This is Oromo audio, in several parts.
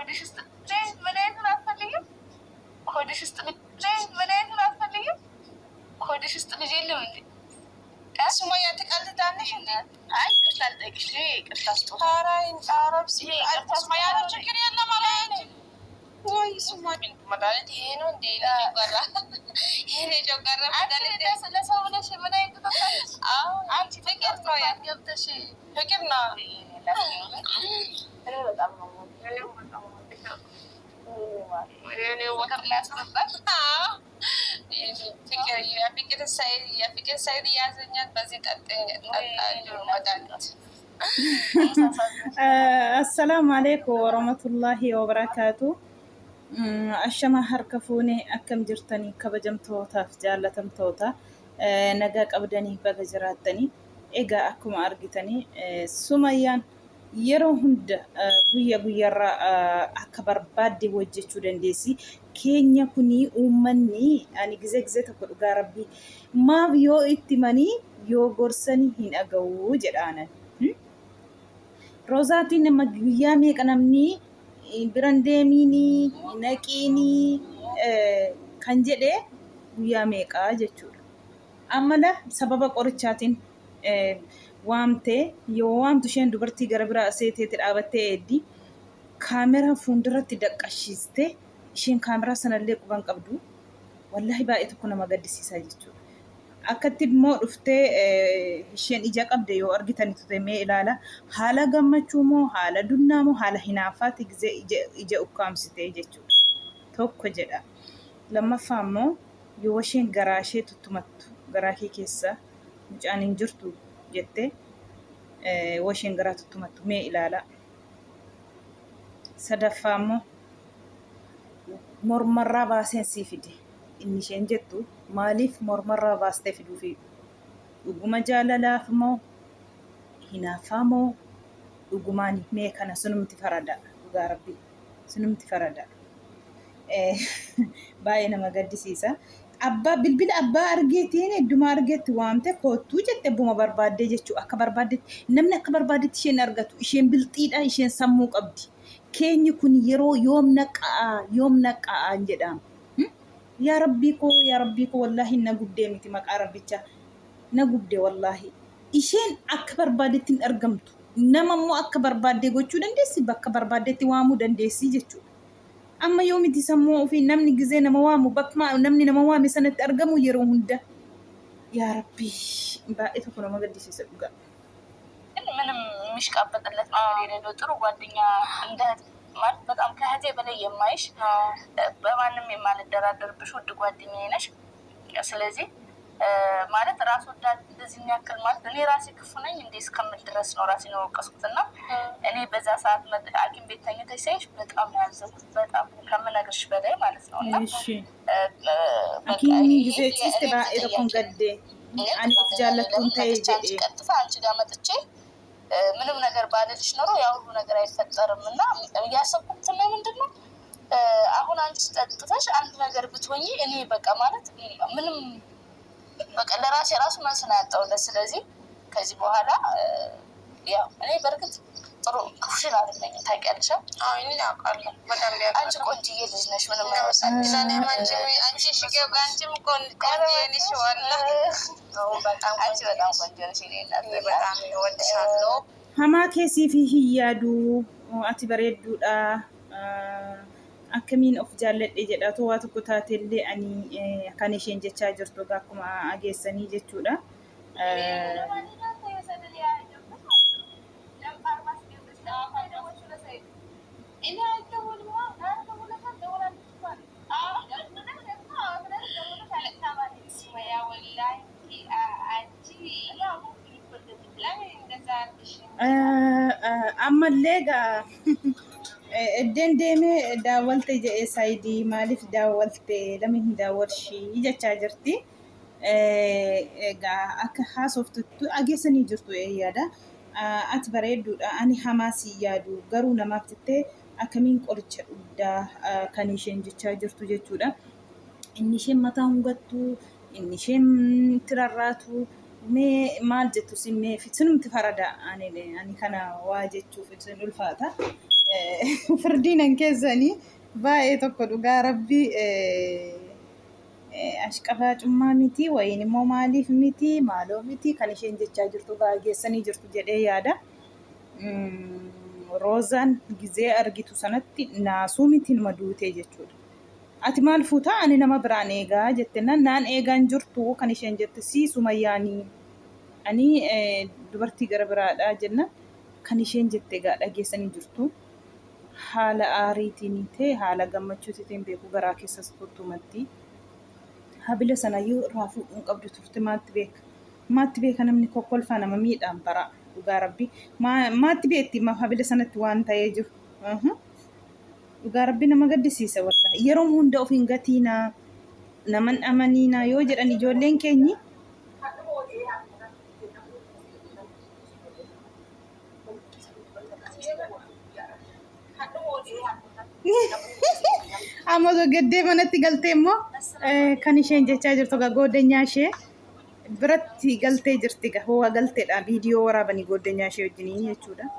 ሆድሽ ውስጥ መድኃኒቱን አትፈልጊም? ሆድሽ ውስጥ መድኃኒቱን አትፈልጊም? ሆድሽ ውስጥ ልጅ የለም እንዴ? ሱማያ ትቀልዳለሽ እንዴ? አይ ይቅርታ ልጠይቅሽ። ይቅርታ ስጦታ ሱማያ ነው። ችግር የለም አላየች ወይ ሱማያ መድኃኒት ይሄ ነው እንዴ? ጨጓራ ይሄ ጨጓራ መድኃኒት ስለሰው ብለሽ መድኃኒት ትጠጣለሽ? አንቺ ፍቅር ነው ያገብተሽ ፍቅር ነው። በጣም ነው የፍቅር ሳይድ ያዘኛል። በዚህ አሰላሙ አለይኩም ወረህመቱላሂ ወበረካቱ። አሸማ ሀርከፉኔ አከም ጅርተኒ ከበጀምቶታፍ ጃለተምቶታ ነጋ ቀብደኒ በገጅራተኒ ኤጋ አኩማ አርጊተኒ ሱመያን yeroo hunda guyyaa guyyaarraa akka barbaadde hojjechuu dandeessi. Keenya kunii uummanni ani gizee tokko dhugaa rabbii maaf yoo itti manii yoo gorsanii hin dhaga'uu jedhaanan. Roozaatiin nama guyyaa meeqa namni biran deemiinii naqiinii kan jedhee guyyaa meeqaa jechuudha. Amala sababa qorichaatiin waamte yoo waamtu isheen dubartii gara biraa seeteetti dhaabattee eeddi kaameraa fuulduratti daqqashiste isheen kaameraa sanallee quban qabdu wallahi baay'ee tokko nama gaddisiisaa jechuudha. Akkatti immoo dhuftee isheen ija qabde yoo argitanitu ta'ee ilaala haala gammachuu moo haala dunnaa moo haala hinaafaati gizee ija ukkaamsitee jechuudha. Tokko jedha. Lammaffaa immoo yoo isheen garaa ishee tuttumattu garaa kee keessa mucaan hin jirtu jettee washeen garaa tuttumattu mee ilaala. Sadaffaa immoo mormarraa baaseen sii fide inni isheen jettu maaliif mormarraa baastee fiduufi dhuguma jaalalaaf moo hinaafaa moo dhugumaani mee kana sunumti farada dhugaa rabbii sunumti farada baay'ee nama gaddisiisa. Abbaa bilbila abbaa argeetiin hedduma argeetti waamte kootuu jette buma barbaaddee jechuu akka barbaaddetti namni akka barbaaddetti isheen argatu isheen bilxiidha isheen sammuu qabdi. Keenyi kun yeroo yoom naqaa jedhama. Yaa rabbii koo wallaahi na guddee miti maqaa rabbicha na guddee wallaahi isheen akka barbaaddetti hin argamtu nama immoo akka barbaaddee gochuu dandeessi bakka barbaaddetti waamuu dandeessi jechuudha. Amma yoo miti sammuu ofii namni gizee nama waamu bakka namni nama waame sanatti argamu yeroo hunda yaa rabbii baay'ee tokko nama gaddisiisa dhugaa. ምንም የሚሽቃበጥለት ነገር የሌለው ጥሩ ጓደኛ እንደ ማለት በጣም ከእህቴ በላይ የማይሽ በማንም የማልደራደርብሽ ውድ ጓደኛዬ ነሽ። ስለዚህ ማለት ራስ ወዳድ እንደዚህ ያክል ማለት እኔ ራሴ ክፉ ነኝ እንዴ እስከምል ድረስ ነው ራሴን የወቀስኩትና እኔ በዛ ሰዓት ሐኪም ቤት ተኝተሽ ሳይሽ በጣም ነው ያዘንኩት በጣም ከምነግርሽ በላይ ማለት ነው። እና እሺ ሐኪም ጊዜ ጽስት ባኤ ኮንገዴ አኒ ጃለቱን ተይጄ ቀጥታ አንቺ ጋር መጥቼ ምንም ነገር ባልልሽ ኖሮ ያ ሁሉ ነገር አይፈጠርም። እና ያሰብኩት ምንድነው አሁን አንቺ ጠጥተሽ አንድ ነገር ብትሆኚ እኔ በቃ ማለት ምንም በቃ ለራሴ ራሱ መስና ያጣውለት። ስለዚህ ከዚህ በኋላ ያው እኔ በርግጥ ጥሩ ኩሽና አይደለም ታውቂያለሽ። እኔ አውቃለሁ በጣም ያውቃለሁ። አንቺ ቆንጆዬ ልጅ ነሽ ምንም አይወሳልሽ። አንቺ ሽገው አንቺም ቆንጆ ነሽ ወላሂ በጣም ቆንጆ ነሽ። እኔ በጣም እወድሻለሁ። ሀማ ኬሲፊ ህያዱ አቲ በሬዱዳ akkamiin of jaalladhe jedha towaa tokko taatellee ani kan isheen jechaa jirtu akkuma ageessanii jechuudha. ammallee gaa Edden deemee daawwalte jedhee saayidii maaliif daawwalte lama hin daawwarshii jechaa jirti. Egaa akka haasoftutti ageessanii jirtu yaada. Ati bareedduudha ani hamaas yaadu garuu namaaf jettee akkamiin qoricha dhugdaa kan isheen jechaa jirtu jechuudha. Inni isheen mataa hungattu inni isheen tirarraatu mee maal jettu simmee fitinumti farada ani kana waa jechuuf isin ulfaata. firdiinan keessanii baay'ee tokko dhugaa rabbii ashqabaacummaa miti wayin immoo maaliif miti maaloo miti kan isheen jechaa jirtu baay'eessanii jirtu jedhee yaada. Roozaan gizee argitu sanatti naasuu miti nama duutee jechuudha. Ati maal fuutaa ani nama biraan eegaa jette naan eegaan jirtu kan isheen jette si Sumayyaanii ani dubartii gara biraadha jenna kan isheen jette egaa dhageessanii jirtu. Haala aariitiin ta'e haala gammachuutiin beeku garaa keessas turtumatti. Habila sanayyuu raafuu hin qabdu turte maatti beeka namni kokkolfaa nama miidhaan bara dhugaa rabbii maatti beetti habila sanatti waan ta'ee jiru dhugaa rabbii nama gaddisiisa wallahi yeroo hunda of hin gatiinaa naman amaniinaa yoo jedhan ijoolleen keenyi amma gaddee manatti galtee immoo kan isheen jechaa jirtu goddanyaa ishee biratti galtee jirti ho'a galteedha viidiyoo waraabanii goddanyaa ishee wajjiniin jechuudha.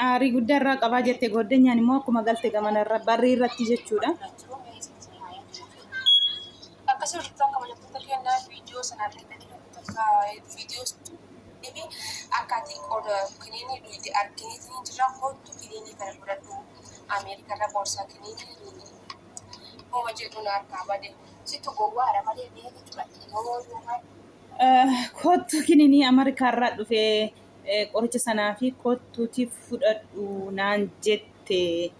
Aarii guddaa irraa qabaa jette goddanyaan immoo akkuma galte gamanarra barrii irratti jechuudha. Akkaatiin qooda kiniinii dhuyti arginiitiin jira kootu kiniinii kana fudhadhu Ameerikarra boorsaa kiniinii hooma jedhuun harkaa bade situ gowwaadha malee beeku kootu kiniinii Ameerikarraa dhufee qoricha sanaa fi kootuutiif fudhadhu naan jette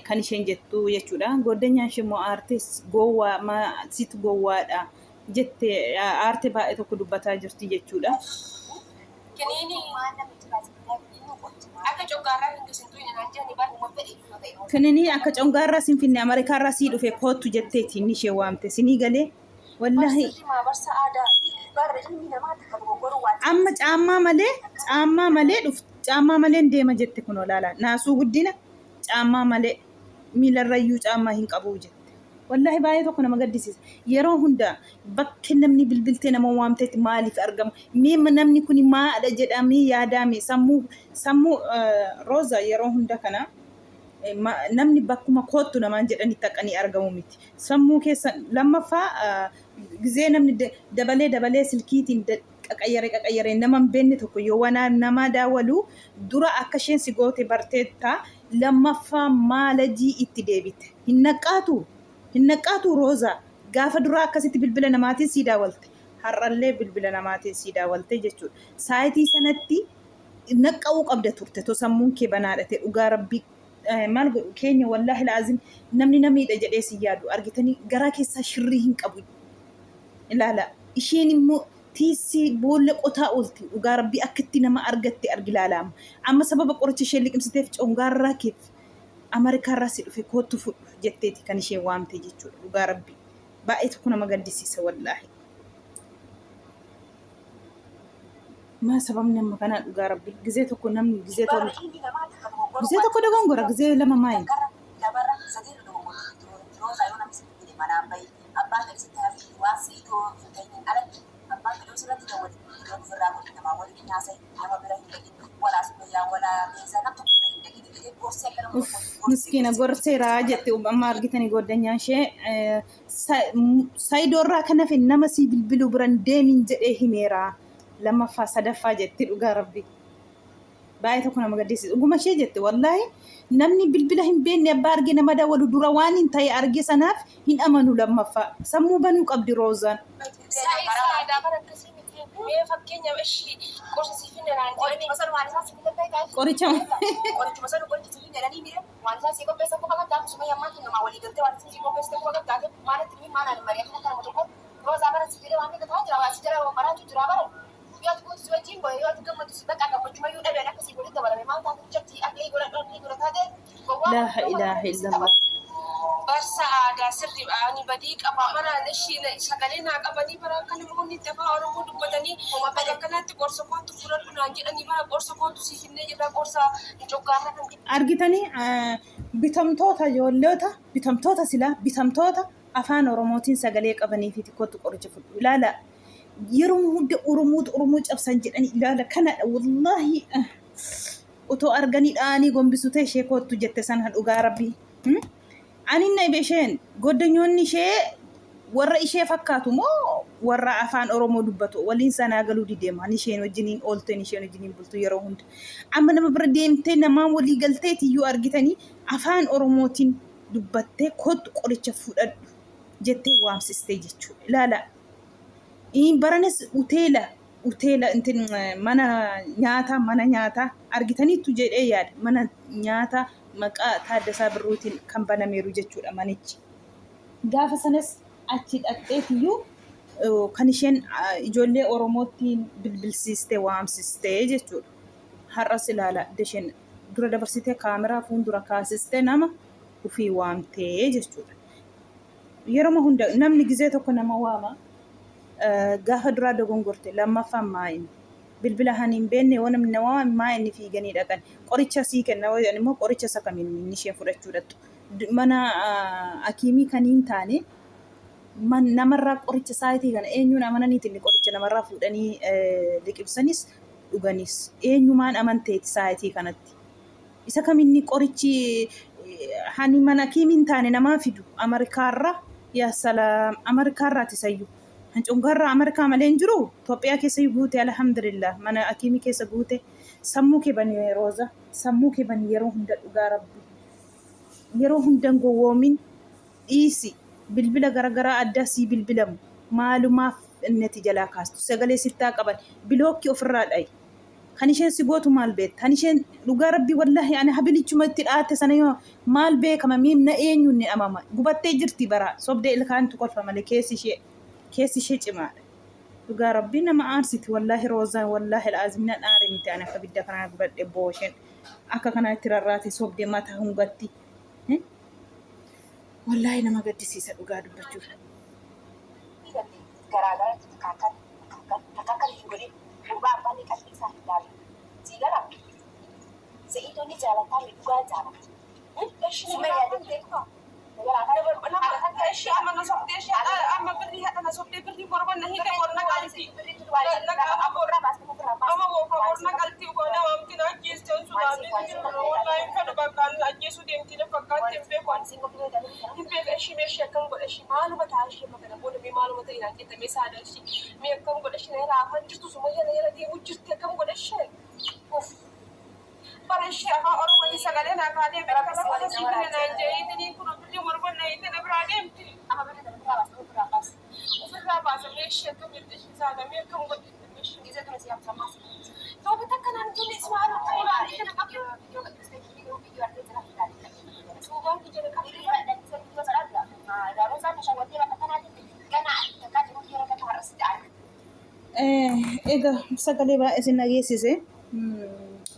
kan isheen jettu jechuudha. Goddanyaan ishee immoo aartis gowwaa situ gowwaadha jette aarte baay'ee tokko dubbataa jirti jechuudha. Kiniinii akka congaarraa siin finne Ameerikaarraa sii dhufe kootu jetteeti inni ishee waamte sinii galee wallahi amma caammaa malee dhuf caammaa malee deema jette kun olaala naasuu guddina caammaa malee miilarrayyuu caammaa hin qabu jette. Wallahi baay'ee tokko nama gaddisiisa. Yeroo hunda bakka namni bilbiltee nama waamteetti maaliif argama? Mee namni kun maadha jedhamee yaadame sammuu Rooza yeroo hunda kana namni bakkuma kootu namaan jedhanii taqqanii argamu miti. Sammuu keessa lammaffaa gizee namni dabalee silkiitiin qaqayyaree nama hin beekne tokko yoo waan nama daawwalu dura akka isheen si goote barteetta lammaffaa maalajii itti deebite. Hin naqaatu Rooza gaafa duraa akkasitti bilbila namaatiin sii daawwalte har'allee bilbila namaatiin sii daawwalte jechuudha. Saayitii sanatti naqa'uu qabda turte to sammuun kee banaadha ta'e dhugaa rabbii maal godhu keenya wallahi laazim namni namiidha jedhee si yaadu argitanii garaa keessaa shirrii hin qabu. Ilaala isheen immoo tiisi boolla qotaa oolti dhugaa rabbii akkatti nama argatte argi ilaalaama. Amma sababa qoricha ishee liqimsiteef congaarraa keef Ameerikaarraa si dhufe kootu fudhu jetteeti kan isheen waamte jechuudha. Dhugaa rabbii baay'ee tokko nama gaddisiisa wallahi. Maa sababni amma kanaa dhugaa rabbii gizee tokko namni gizee tokko dogongora gizee lama maayi. Miskiina gorseeraa jette amma argitanii goddanyaan ishee Sayidoorraa kan hafe nama sii bilbiluu biran deemiin jedhee himeeraa lammaffaa sadaffaa jette dhugaa rabbii baay'ee tokko nama gaddisiisa dhuguma ishee jette wallahi namni bilbila hin beekne abbaa arge nama daawwalu dura waan hin ta'e arge sanaaf hin amanu lammaffaa sammuu banuu qabdi Roozaan. Qoricha La ilaha illallah. Aarsa aadaa sirri ani badii qaba baraan ishii sagalee naa qabanii bara akka namoonni itti afaan Oromoo dubbatanii bakka kanatti qorsa kootu fudhadhu naan jedhanii bara qorsa kootu siifinnee jirra qorsa coggaarra kan argitanii bitamtoota ijoolleota bitamtoota silaa bitamtoota afaan Oromootiin sagalee qabanii fi kootu qoricha fudhu ilaala yeroo hunda Oromoo cabsan jedhanii ilaala kanadha wallaahi otoo arganii dhaanii gombisu ta'e ishee kootu jette sana dhugaa rabbii ani na ibesheen goddanyoonni ishee warra ishee fakkaatu moo warra afaan Oromoo dubbatu waliin sanaa galuu dideema isheen wajjiniin oolteen isheen wajjiniin bultu yeroo hunda amma nama bira deemtee namaa walii galteeti iyyuu argitanii afaan Oromootiin dubbattee kootu qoricha fudhadhu jettee waamsistee jechuudha ilaala baranes uteela intin mana nyaataa argitaniitu jedhee yaada mana nyaataa maqaa Taaddasaa Birruutiin kan banameeru jechuudha manichi gaafa sanas achi dhaqxeetiyyuu kan isheen ijoollee Oromootiin bilbilsiistee waamsistee jechuudha har'as ilaala isheen dura dabarsitee kaameraa fuuldura kaasistee nama ufii waamtee jechuudha yeroo hunda namni gizee tokko nama waama gaafa duraa dogongorte lammaffaan maayin bilbila haniin beenne waan namni nama maayin fiiganii dhaqan qoricha sii kenna waan immoo qoricha sakamiin inni isheen fudhachuu dhattu mana akiimii kaniin taane namarraa qoricha saayitii kana eenyuun amananiitiin qoricha namarraa fuudhanii liqibsanis dhuganis eenyumaan amanteeti saayitii kanatti isa kaminni qorichi hani mana akiimiin taane namaa fidu Ameerikaarraa yaa salaam Ameerikaarraati sayyuu Hancuungarraa Ameerikaa malee hin jiru Itoophiyaa keessa guute alhamdulillah mana akiimii keessa guute sammuu kee bani Rooza sammuu kee bani yeroo hunda dhugaa rabbi yeroo hunda gowwoomin dhiisi bilbila garagaraa adda sii bilbilamu maalumaaf innati jalaa kaastu sagalee sittaa qaban bilookki ofirraa dhayi kan isheen si gootu maal beekta kan isheen dhugaa rabbi wallahi ani habilichuma itti dhaate sana yoo maal beekama miimna eenyuun ni amama gubattee jirti bara sobdee ilkaantu kolfa malee keessi ishee cimaadha dhugaa rabbi nama aansiti wallahi Roozaan wallahi al'aazimina dhaare miti ani akka bidda kanaa gubadhe booshen akka kanaa itti rarraate sobdee mataa hungatti wallahi nama gaddisiisa dhugaa dubbachuuf garaagara kakkan hin godhin dhugaa abbaan qalbii isaa hin laalu sii gara se'iitoonni jaalataa dhugaa jaalata suma yaadattee Eshi amma na sobdee shi amma birri hada na sobdee birri borban na hinde borna qalti amma wo borna qalti gona wamti na jeesto sudaani wallahi kada bakal ajjeesu deemti na fakkaatti be kwansi himbe eshi meshi akkan godha shi maaluma taashi magana booda me maaluma ta'e na ketta me saadal shi me akkan godha shi na raafan jirtu suma yana deemu jirti akkan godha shi Pareshi afaan Oromoo sagalee naa kaadee beekaa sababa siifne naan jedhee kun ofirri morma na hiite na biraa deemti. Amma bira ofirraa baasa meeshii akka bilbishi saadamee akka godhe meeshii gizee kana si yaabsa maas. Yoo bitaa kanaan jenni ismaa'aan akka ilaalee kana qabdu. Suuraan kijjala qabdu. Daaroo isaan shawwattee bakka kanaatti gana takkaa jiru yeroo kana har'asitti arga. Egaa sagalee baay'ee si nageessise.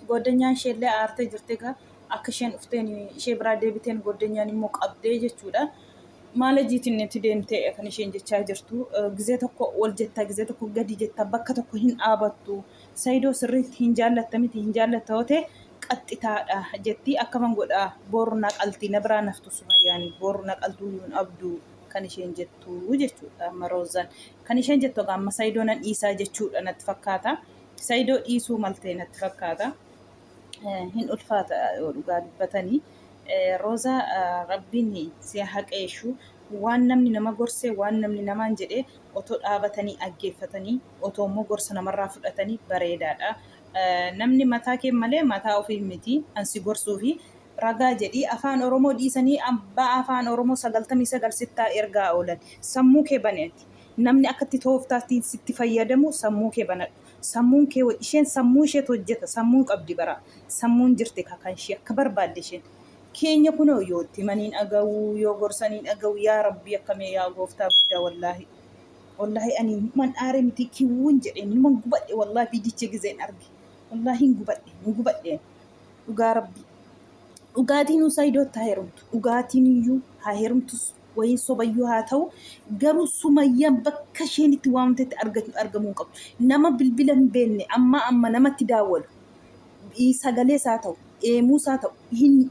Godanyaan isheellee aartee jirti egaa akka isheen dhufteen ishee biraa deebiteen godanyaan immoo qabdee jechuudha. Maala jiitiin itti deemtee kan isheen jechaa jirtu gizee tokko ol jettaa gizee tokko gadi jettaa bakka tokko hin dhaabattu saayidoo sirriitti hin jaallatta miti hin jaallatta hootee qaxxitaadha jetti akkaman godhaa boru naqaltii na biraa naftu sumayyaan boru naqaltuu yuun abduu kan isheen jettu jechuudha amma Roozaan kan isheen jettu amma saayidoo nan dhiisaa jechuudha natti fakkaata saayidoo dhiisuu maltee natti fakkaata. Hin ulfaata dhugaa dubbatanii Rooza rabbiin si haqeessu waan namni nama gorsee waan namni namaan jedhee otoo dhaabatanii aggeeffatanii otoo immoo gorsa namarraa fudhatanii bareedaadha. Namni mataa kee malee mataa ofii miti ansi gorsuu fi ragaa jedhii afaan Oromoo dhiisanii abbaa afaan Oromoo 99 sittaa ergaa oolan sammuu kee baneeti namni akkatti tooftaatti sitti fayyadamu sammuu kee banadhu. Sammuun kee isheen sammuu ishee hojjeta sammuun qabdi bara sammuun jirti kan ishee akka barbaadde isheen keenya kunoo yoo itti maniin agawuu yoo gorsaniin agawuu yaa rabbi akkamee yaa gooftaa guddaa wallahi ani man aare miti kiwuun jedheen man gubadhe wallahi fiigicha gizeen arge wallahi hin gubadhe dhugaa rabbi dhugaatiin isaa iddootti haa heerumtu. Dhugaatiin iyyuu haa heerumtus wayin sobayyuu haa ta'u garuu Sumayyaan bakka isheen itti waamtetti argamuu qabu. Nama bilbila hin beekne amma namatti daawwalu sagalee isaa ta'u eemuu isaa ta'u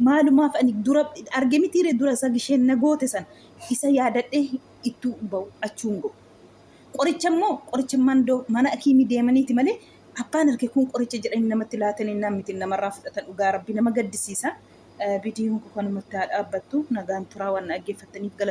maalumaaf ani dura arge mitiire dura isa isheen na goote san isa yaadadhee ittuu bahu achuun ga'u. Qoricha immoo qoricha mana akiimii deemaniiti malee abbaan harkee kun qoricha jedhanii namatti laatanii namni namarraa fudhatan dhugaa rabbi nama gaddisiisa. Viidiyoon kun kanumatti haa dhaabbattu nagaan turaa waan dhaggeeffattaniif